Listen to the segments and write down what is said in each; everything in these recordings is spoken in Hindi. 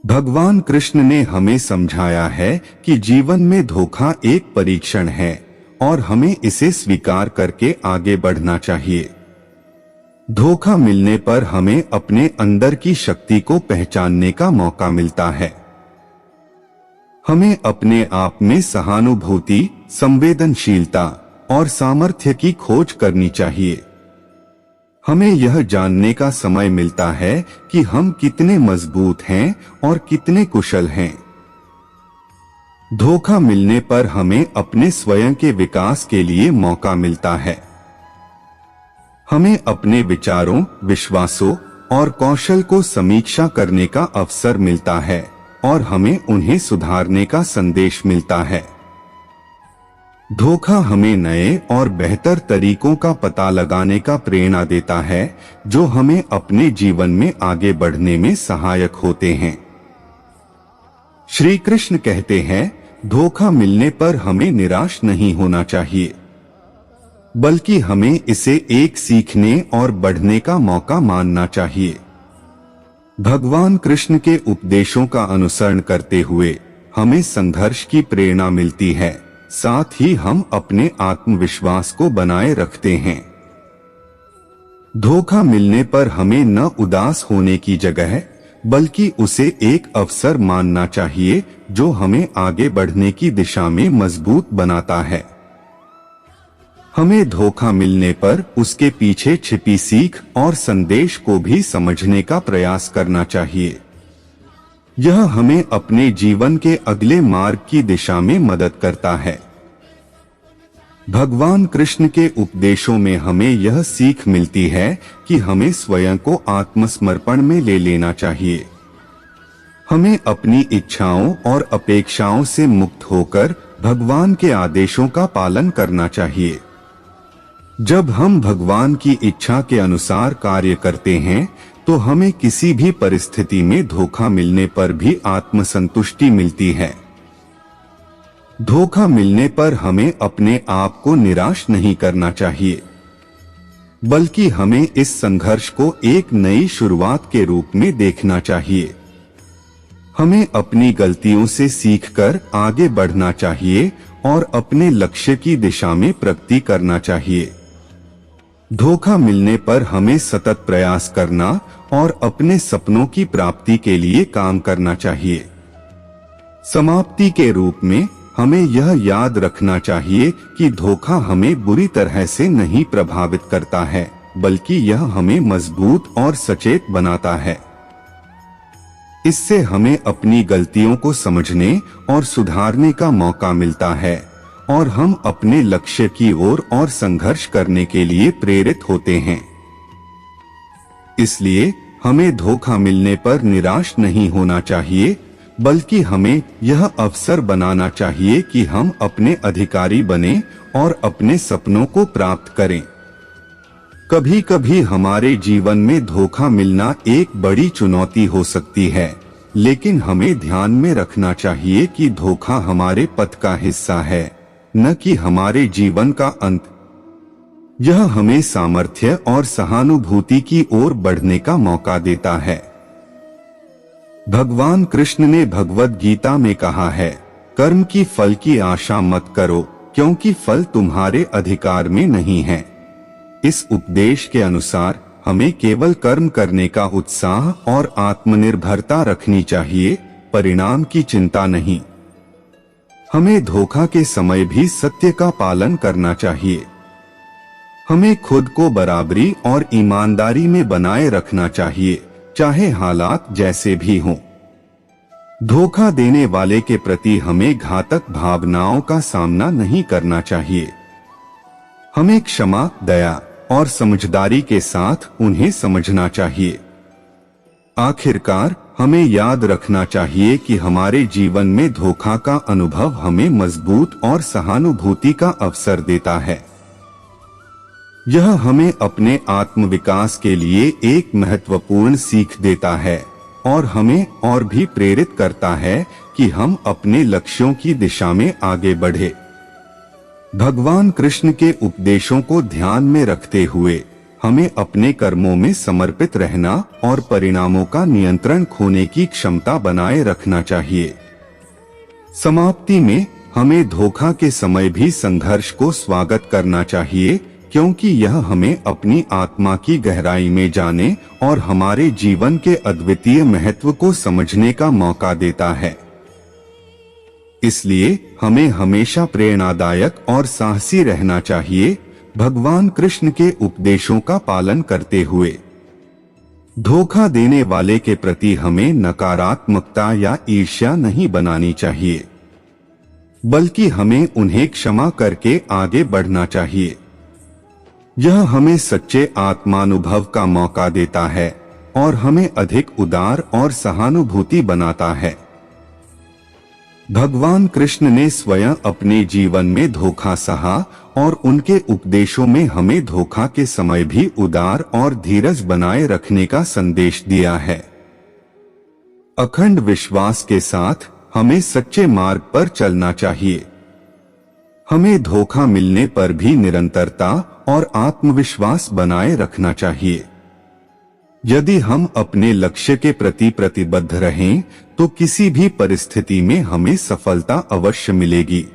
भगवान कृष्ण ने हमें समझाया है कि जीवन में धोखा एक परीक्षण है और हमें इसे स्वीकार करके आगे बढ़ना चाहिए। धोखा मिलने पर हमें अपने अंदर की शक्ति को पहचानने का मौका मिलता है। हमें अपने आप में सहानुभूति, संवेदनशीलता और सामर्थ्य की खोज करनी चाहिए। हमें यह जानने का समय मिलता है कि हम कितने मजबूत हैं और कितने कुशल हैं। धोखा मिलने पर हमें अपने स्वयं के विकास के लिए मौका मिलता है। हमें अपने विचारों, विश्वासों और कौशल को समीक्षा करने का अवसर मिलता है और हमें उन्हें सुधारने का संदेश मिलता है। धोखा हमें नए और बेहतर तरीकों का पता लगाने का प्रेरणा देता है, जो हमें अपने जीवन में आगे बढ़ने में सहायक होते हैं। श्री कृष्ण कहते हैं, धोखा मिलने पर हमें निराश नहीं होना चाहिए, बल्कि हमें इसे एक सीखने और बढ़ने का मौका मानना चाहिए। भगवान कृष्ण के उपदेशों का अनुसरण करते हुए हमें संघर्ष की प्रेरणा मिलती है, साथ ही हम अपने आत्मविश्वास को बनाए रखते हैं। धोखा मिलने पर हमें न उदास होने की जगह बल्कि उसे एक अवसर मानना चाहिए, जो हमें आगे बढ़ने की दिशा में मजबूत बनाता है। हमें धोखा मिलने पर उसके पीछे छिपी सीख और संदेश को भी समझने का प्रयास करना चाहिए। यह हमें अपने जीवन के अगले मार्ग की दिशा में मदद करता है। भगवान कृष्ण के उपदेशों में हमें यह सीख मिलती है कि हमें स्वयं को आत्मसमर्पण में ले लेना चाहिए। हमें अपनी इच्छाओं और अपेक्षाओं से मुक्त होकर भगवान के आदेशों का पालन करना चाहिए। जब हम भगवान की इच्छा के अनुसार कार्य करते हैं, तो हमें किसी भी परिस्थिति में धोखा मिलने पर भी आत्मसंतुष्टि मिलती है। धोखा मिलने पर हमें अपने आप को निराश नहीं करना चाहिए, बल्कि हमें इस संघर्ष को एक नई शुरुआत के रूप में देखना चाहिए। हमें अपनी गलतियों से सीखकर आगे बढ़ना चाहिए और अपने लक्ष्य की दिशा में प्रगति करना चाहिए। धोखा मिलने पर हमें सतत प्रयास करना और अपने सपनों की प्राप्ति के लिए काम करना चाहिए। समाप्ति के रूप में हमें यह याद रखना चाहिए कि धोखा हमें बुरी तरह से नहीं प्रभावित करता है, बल्कि यह हमें मजबूत और सचेत बनाता है। इससे हमें अपनी गलतियों को समझने और सुधारने का मौका मिलता है और हम अपने लक्ष्य की ओर और संघर्ष करने के लिए प्रेरित होते हैं। इसलिए हमें धोखा मिलने पर निराश नहीं होना चाहिए, बल्कि हमें यह अवसर बनाना चाहिए कि हम अपने अधिकारी बने और अपने सपनों को प्राप्त करें। कभी कभी हमारे जीवन में धोखा मिलना एक बड़ी चुनौती हो सकती है, लेकिन हमें ध्यान में रखना चाहिए कि धोखा हमारे पथ का हिस्सा है, न कि हमारे जीवन का अंत। यह हमें सामर्थ्य और सहानुभूति की ओर बढ़ने का मौका देता है। भगवान कृष्ण ने भगवद गीता में कहा है, कर्म की फल की आशा मत करो, क्योंकि फल तुम्हारे अधिकार में नहीं है। इस उपदेश के अनुसार हमें केवल कर्म करने का उत्साह और आत्मनिर्भरता रखनी चाहिए, परिणाम की चिंता नहीं। हमें धोखा के समय भी सत्य का पालन करना चाहिए। हमें खुद को बराबरी और ईमानदारी में बनाए रखना चाहिए, चाहे हालात जैसे भी हों। धोखा देने वाले के प्रति हमें घातक भावनाओं का सामना नहीं करना चाहिए। हमें क्षमा, दया और समझदारी के साथ उन्हें समझना चाहिए। आखिरकार हमें याद रखना चाहिए कि हमारे जीवन में धोखा का अनुभव हमें मजबूत और सहानुभूति का अवसर देता है। यह हमें अपने आत्मविकास के लिए एक महत्वपूर्ण सीख देता है और हमें और भी प्रेरित करता है कि हम अपने लक्ष्यों की दिशा में आगे बढ़े। भगवान कृष्ण के उपदेशों को ध्यान में रखते हुए हमें अपने कर्मों में समर्पित रहना और परिणामों का नियंत्रण खोने की क्षमता बनाए रखना चाहिए। समाप्ति में हमें धोखा के समय भी संघर्ष को स्वागत करना चाहिए, क्योंकि यह हमें अपनी आत्मा की गहराई में जाने और हमारे जीवन के अद्वितीय महत्व को समझने का मौका देता है। इसलिए हमें हमेशा प्रेरणादायक और साहसी रहना चाहिए, भगवान कृष्ण के उपदेशों का पालन करते हुए। धोखा देने वाले के प्रति हमें नकारात्मकता या ईर्ष्या नहीं बनानी चाहिए, बल्कि हमें उन्हें क्षमा करके आगे बढ़ना चाहिए। यह हमें सच्चे आत्मानुभव का मौका देता है और हमें अधिक उदार और सहानुभूति बनाता है। भगवान कृष्ण ने स्वयं अपने जीवन में धोखा सहा और उनके उपदेशों में हमें धोखा के समय भी उदार और धीरज बनाए रखने का संदेश दिया है। अखंड विश्वास के साथ हमें सच्चे मार्ग पर चलना चाहिए। हमें धोखा मिलने पर भी निरंतरता और आत्मविश्वास बनाए रखना चाहिए। यदि हम अपने लक्ष्य के प्रति प्रतिबद्ध रहें तो किसी भी परिस्थिति में हमें सफलता अवश्य मिलेगी।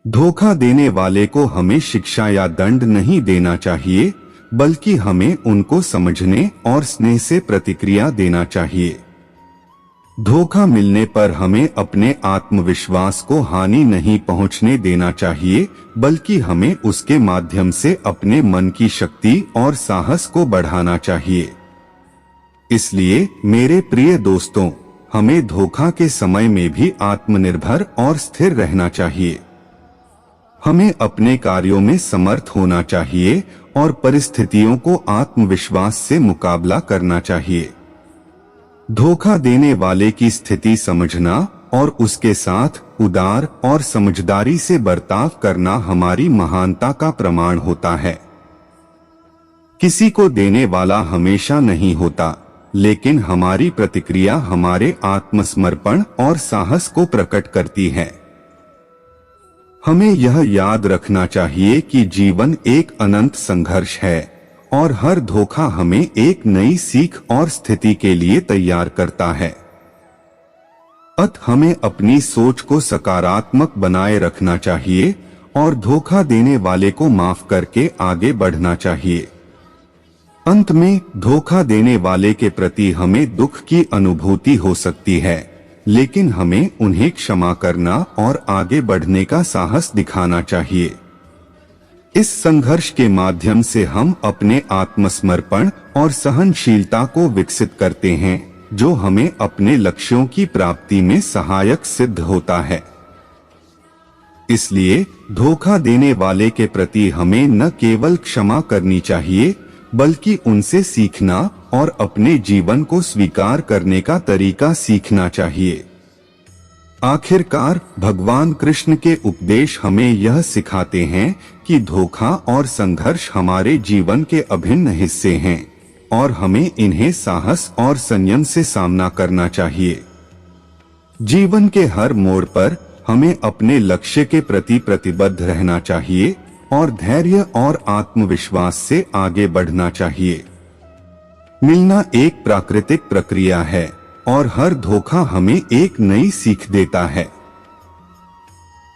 धोखा देने वाले को हमें शिक्षा या दंड नहीं देना चाहिए, बल्कि हमें उनको समझने और स्नेह से प्रतिक्रिया देना चाहिए। धोखा मिलने पर हमें अपने आत्मविश्वास को हानि नहीं पहुंचने देना चाहिए, बल्कि हमें उसके माध्यम से अपने मन की शक्ति और साहस को बढ़ाना चाहिए। इसलिए मेरे प्रिय दोस्तों, हमें धोखा के समय में भी आत्मनिर्भर और स्थिर रहना चाहिए। हमें अपने कार्यों में समर्थ होना चाहिए और परिस्थितियों को आत्मविश्वास से मुकाबला करना चाहिए। धोखा देने वाले की स्थिति समझना और उसके साथ उदार और समझदारी से बर्ताव करना हमारी महानता का प्रमाण होता है। किसी को देने वाला हमेशा नहीं होता, लेकिन हमारी प्रतिक्रिया हमारे आत्मसमर्पण और साहस को प्रकट करती है। हमें यह याद रखना चाहिए कि जीवन एक अनंत संघर्ष है और हर धोखा हमें एक नई सीख और स्थिति के लिए तैयार करता है। अतः हमें अपनी सोच को सकारात्मक बनाए रखना चाहिए और धोखा देने वाले को माफ करके आगे बढ़ना चाहिए। अंत में, धोखा देने वाले के प्रति हमें दुख की अनुभूति हो सकती है, लेकिन हमें उन्हें क्षमा करना और आगे बढ़ने का साहस दिखाना चाहिए। इस संघर्ष के माध्यम से हम अपने आत्मसमर्पण और सहनशीलता को विकसित करते हैं, जो हमें अपने लक्ष्यों की प्राप्ति में सहायक सिद्ध होता है। इसलिए धोखा देने वाले के प्रति हमें न केवल क्षमा करनी चाहिए, बल्कि उनसे सीखना और अपने जीवन को स्वीकार करने का तरीका सीखना चाहिए। आखिरकार भगवान कृष्ण के उपदेश हमें यह सिखाते हैं कि धोखा और संघर्ष हमारे जीवन के अभिन्न हिस्से हैं और हमें इन्हें साहस और संयम से सामना करना चाहिए। जीवन के हर मोड़ पर हमें अपने लक्ष्य के प्रति प्रतिबद्ध रहना चाहिए और धैर्य और आत्मविश्वास से आगे बढ़ना चाहिए। मिलना एक प्राकृतिक प्रक्रिया है और हर धोखा हमें एक नई सीख देता है।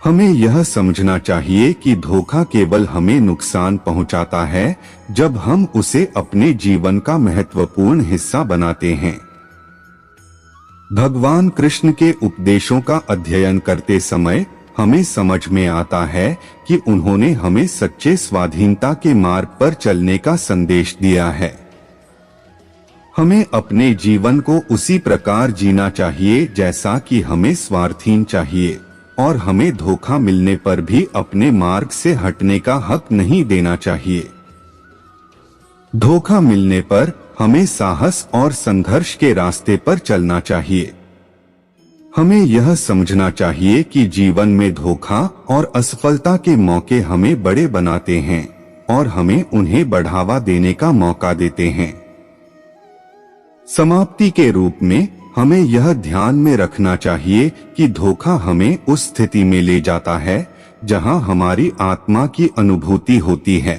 हमें यह समझना चाहिए कि धोखा केवल हमें नुकसान पहुंचाता है जब हम उसे अपने जीवन का महत्वपूर्ण हिस्सा बनाते हैं। भगवान कृष्ण के उपदेशों का अध्ययन करते समय हमें समझ में आता है कि उन्होंने हमें सच्चे स्वाधीनता के मार्ग पर चलने का संदेश दिया है। हमें अपने जीवन को उसी प्रकार जीना चाहिए जैसा कि हमें स्वार्थहीन चाहिए, और हमें धोखा मिलने पर भी अपने मार्ग से हटने का हक नहीं देना चाहिए। धोखा मिलने पर हमें साहस और संघर्ष के रास्ते पर चलना चाहिए। हमें यह समझना चाहिए कि जीवन में धोखा और असफलता के मौके हमें बड़े बनाते हैं और हमें उन्हें बढ़ावा देने का मौका देते हैं। समाप्ति के रूप में हमें यह ध्यान में रखना चाहिए कि धोखा हमें उस स्थिति में ले जाता है जहां हमारी आत्मा की अनुभूति होती है।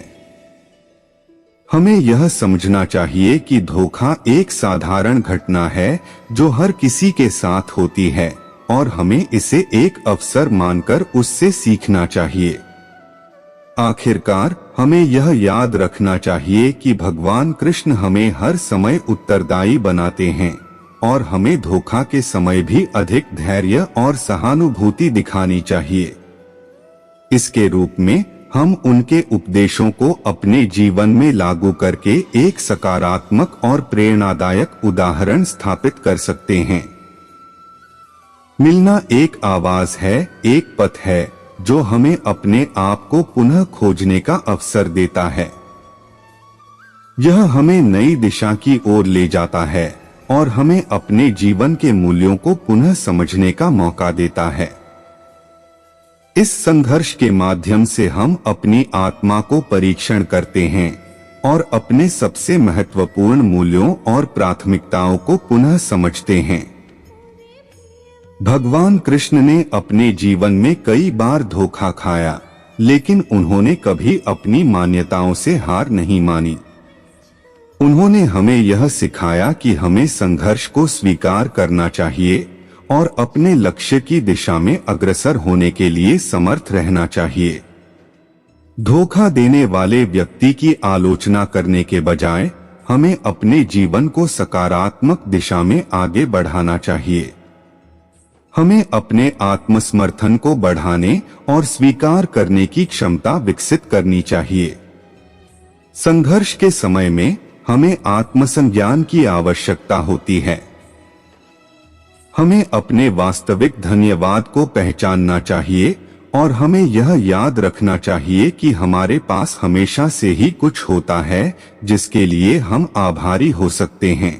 हमें यह समझना चाहिए कि धोखा एक साधारण घटना है जो हर किसी के साथ होती है और हमें इसे एक अवसर मानकर उससे सीखना चाहिए। आखिरकार हमें यह याद रखना चाहिए कि भगवान कृष्ण हमें हर समय उत्तरदायी बनाते हैं और हमें धोखा के समय भी अधिक धैर्य और सहानुभूति दिखानी चाहिए। इसके रूप में हम उनके उपदेशों को अपने जीवन में लागू करके एक सकारात्मक और प्रेरणादायक उदाहरण स्थापित कर सकते हैं। मिलना एक आवाज है, एक पथ है जो हमें अपने आप को पुनः खोजने का अवसर देता है। यह हमें नई दिशा की ओर ले जाता है और हमें अपने जीवन के मूल्यों को पुनः समझने का मौका देता है। इस संघर्ष के माध्यम से हम अपनी आत्मा को परीक्षण करते हैं और अपने सबसे महत्वपूर्ण मूल्यों और प्राथमिकताओं को पुनः समझते हैं। भगवान कृष्ण ने अपने जीवन में कई बार धोखा खाया, लेकिन उन्होंने कभी अपनी मान्यताओं से हार नहीं मानी। उन्होंने हमें यह सिखाया कि हमें संघर्ष को स्वीकार करना चाहिए और अपने लक्ष्य की दिशा में अग्रसर होने के लिए समर्थ रहना चाहिए। धोखा देने वाले व्यक्ति की आलोचना करने के बजाय हमें अपने जीवन को सकारात्मक दिशा में आगे बढ़ाना चाहिए। हमें अपने आत्मसमर्थन को बढ़ाने और स्वीकार करने की क्षमता विकसित करनी चाहिए। संघर्ष के समय में हमें आत्मसंज्ञान की आवश्यकता होती है। हमें अपने वास्तविक धन्यवाद को पहचानना चाहिए और हमें यह याद रखना चाहिए कि हमारे पास हमेशा से ही कुछ होता है जिसके लिए हम आभारी हो सकते हैं।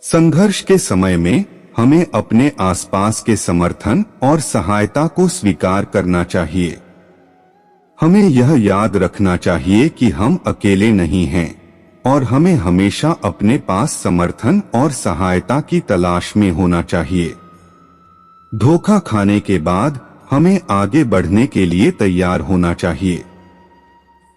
संघर्ष के समय में हमें अपने आसपास के समर्थन और सहायता को स्वीकार करना चाहिए। हमें यह याद रखना चाहिए कि हम अकेले नहीं हैं और हमें हमेशा अपने पास समर्थन और सहायता की तलाश में होना चाहिए। धोखा खाने के बाद हमें आगे बढ़ने के लिए तैयार होना चाहिए।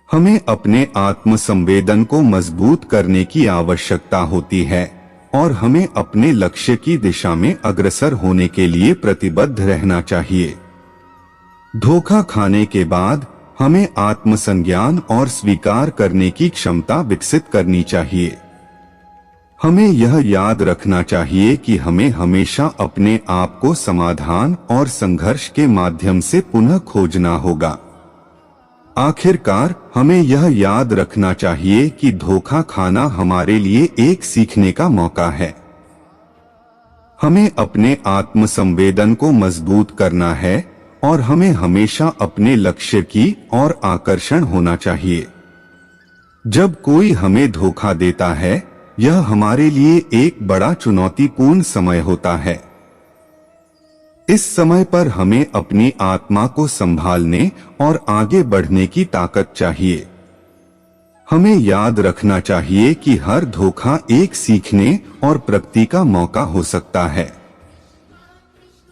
हमें अपने आत्मसंवेदन को मजबूत करने की आवश्यकता होती है और हमें अपने लक्ष्य की दिशा में अग्रसर होने के लिए प्रतिबद्ध रहना चाहिए। धोखा खाने के बाद हमें आत्मसंज्ञान और स्वीकार करने की क्षमता विकसित करनी चाहिए। हमें यह याद रखना चाहिए कि हमें हमेशा अपने आप को समाधान और संघर्ष के माध्यम से पुनः खोजना होगा। आखिरकार हमें यह याद रखना चाहिए कि धोखा खाना हमारे लिए एक सीखने का मौका है। हमें अपने आत्मसंवेदन को मजबूत करना है और हमें हमेशा अपने लक्ष्य की ओर आकर्षण होना चाहिए। जब कोई हमें धोखा देता है, यह हमारे लिए एक बड़ा चुनौतीपूर्ण समय होता है। इस समय पर हमें अपनी आत्मा को संभालने और आगे बढ़ने की ताकत चाहिए। हमें याद रखना चाहिए कि हर धोखा एक सीखने और प्रगति का मौका हो सकता है।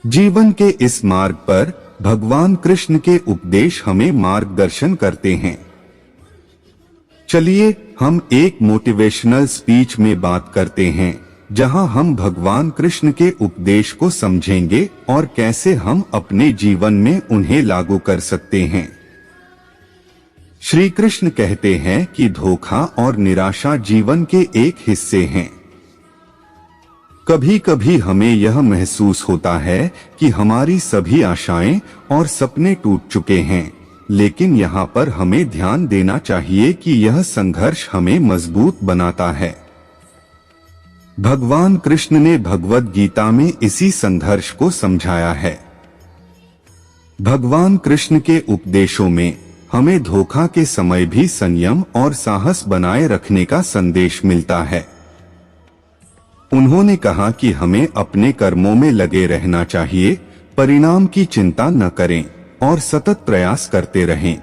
जीवन के इस मार्ग पर भगवान कृष्ण के उपदेश हमें मार्गदर्शन करते हैं। चलिए हम एक मोटिवेशनल स्पीच में बात करते हैं, जहां हम भगवान कृष्ण के उपदेश को समझेंगे और कैसे हम अपने जीवन में उन्हें लागू कर सकते हैं। श्री कृष्ण कहते हैं कि धोखा और निराशा जीवन के एक हिस्से हैं। कभी कभी हमें यह महसूस होता है कि हमारी सभी आशाएं और सपने टूट चुके हैं, लेकिन यहाँ पर हमें ध्यान देना चाहिए कि यह संघर्ष हमें मजबूत बनाता है। भगवान कृष्ण ने भगवद गीता में इसी संघर्ष को समझाया है। भगवान कृष्ण के उपदेशों में हमें धोखा के समय भी संयम और साहस बनाए रखने का संदेश मिलता है। उन्होंने कहा कि हमें अपने कर्मों में लगे रहना चाहिए, परिणाम की चिंता न करें और सतत प्रयास करते रहें।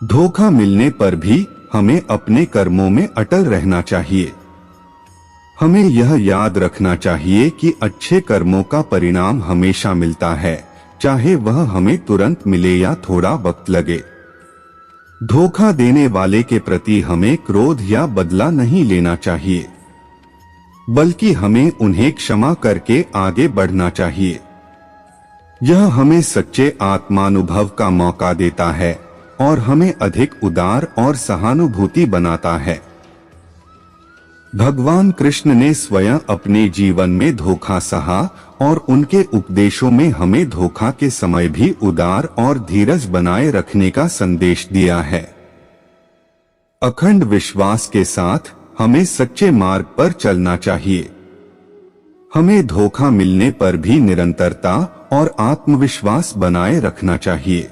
धोखा मिलने पर भी हमें अपने कर्मों में अटल रहना चाहिए। हमें यह याद रखना चाहिए कि अच्छे कर्मों का परिणाम हमेशा मिलता है, चाहे वह हमें तुरंत मिले या थोड़ा वक्त लगे। धोखा देने वाले के प्रति हमें क्रोध या बदला नहीं लेना चाहिए, बल्कि हमें उन्हें क्षमा करके आगे बढ़ना चाहिए। यह हमें सच्चे आत्मानुभव का मौका देता है और हमें अधिक उदार और सहानुभूति बनाता है। भगवान कृष्ण ने स्वयं अपने जीवन में धोखा सहा और उनके उपदेशों में हमें धोखा के समय भी उदार और धीरज बनाए रखने का संदेश दिया है। अखंड विश्वास के साथ हमें सच्चे मार्ग पर चलना चाहिए। हमें धोखा मिलने पर भी निरंतरता और आत्मविश्वास बनाए रखना चाहिए।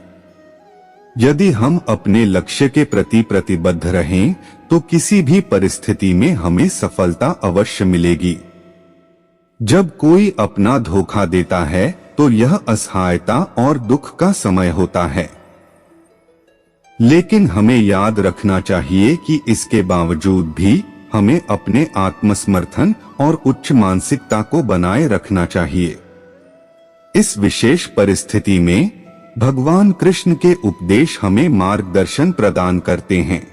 यदि हम अपने लक्ष्य के प्रति प्रतिबद्ध रहें तो किसी भी परिस्थिति में हमें सफलता अवश्य मिलेगी। जब कोई अपना धोखा देता है तो यह असहायता और दुख का समय होता है, लेकिन हमें याद रखना चाहिए कि इसके बावजूद भी हमें अपने आत्मसमर्थन और उच्च मानसिकता को बनाए रखना चाहिए। इस विशेष परिस्थिति में भगवान कृष्ण के उपदेश हमें मार्गदर्शन प्रदान करते हैं।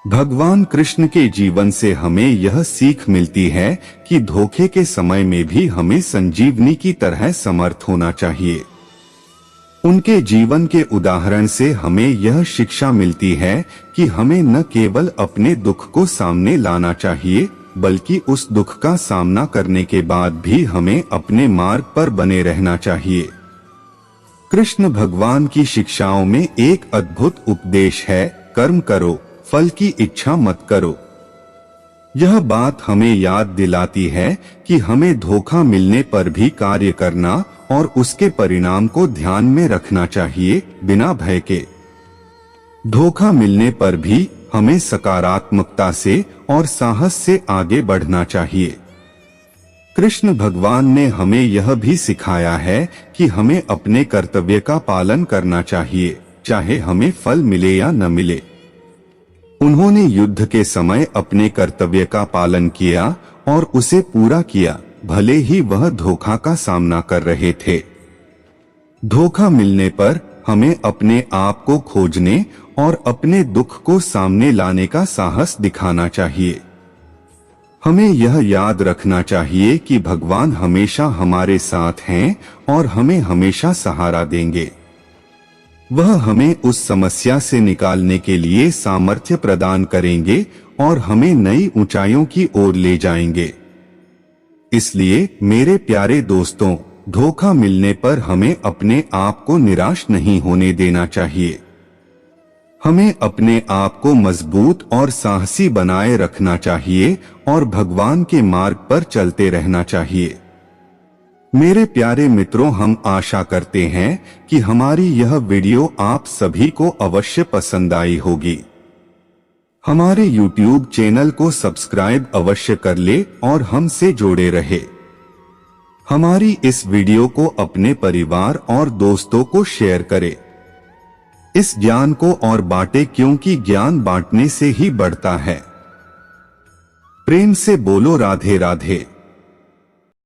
भगवान कृष्ण के जीवन से हमें यह सीख मिलती है कि धोखे के समय में भी हमें संजीवनी की तरह समर्थ होना चाहिए। उनके जीवन के उदाहरण से हमें यह शिक्षा मिलती है कि हमें न केवल अपने दुख को सामने लाना चाहिए, बल्कि उस दुख का सामना करने के बाद भी हमें अपने मार्ग पर बने रहना चाहिए। कृष्ण भगवान की शिक्षाओं में एक अद्भुत उपदेश है, कर्म करो, फल की इच्छा मत करो। यह बात हमें याद दिलाती है कि हमें धोखा मिलने पर भी कार्य करना और उसके परिणाम को ध्यान में रखना चाहिए, बिना भय के। धोखा मिलने पर भी हमें सकारात्मकता से और साहस से आगे बढ़ना चाहिए। कृष्ण भगवान ने हमें यह भी सिखाया है कि हमें अपने कर्तव्य का पालन करना चाहिए, चाहे हमें फल मिले या न मिले। उन्होंने युद्ध के समय अपने कर्तव्य का पालन किया और उसे पूरा किया, भले ही वह धोखा का सामना कर रहे थे। धोखा मिलने पर हमें अपने आप को खोजने और अपने दुख को सामने लाने का साहस दिखाना चाहिए। हमें यह याद रखना चाहिए कि भगवान हमेशा हमारे साथ हैं और हमें हमेशा सहारा देंगे। वह हमें उस समस्या से निकालने के लिए सामर्थ्य प्रदान करेंगे और हमें नई ऊंचाइयों की ओर ले जाएंगे। इसलिए मेरे प्यारे दोस्तों, धोखा मिलने पर हमें अपने आप को निराश नहीं होने देना चाहिए। हमें अपने आप को मजबूत और साहसी बनाए रखना चाहिए और भगवान के मार्ग पर चलते रहना चाहिए। मेरे प्यारे मित्रों, हम आशा करते हैं कि हमारी यह वीडियो आप सभी को अवश्य पसंद आई होगी। हमारे YouTube चैनल को सब्सक्राइब अवश्य कर ले और हमसे जुड़े रहे। हमारी इस वीडियो को अपने परिवार और दोस्तों को शेयर करें। इस ज्ञान को और बांटे, क्योंकि ज्ञान बांटने से ही बढ़ता है। प्रेम से बोलो राधे राधे।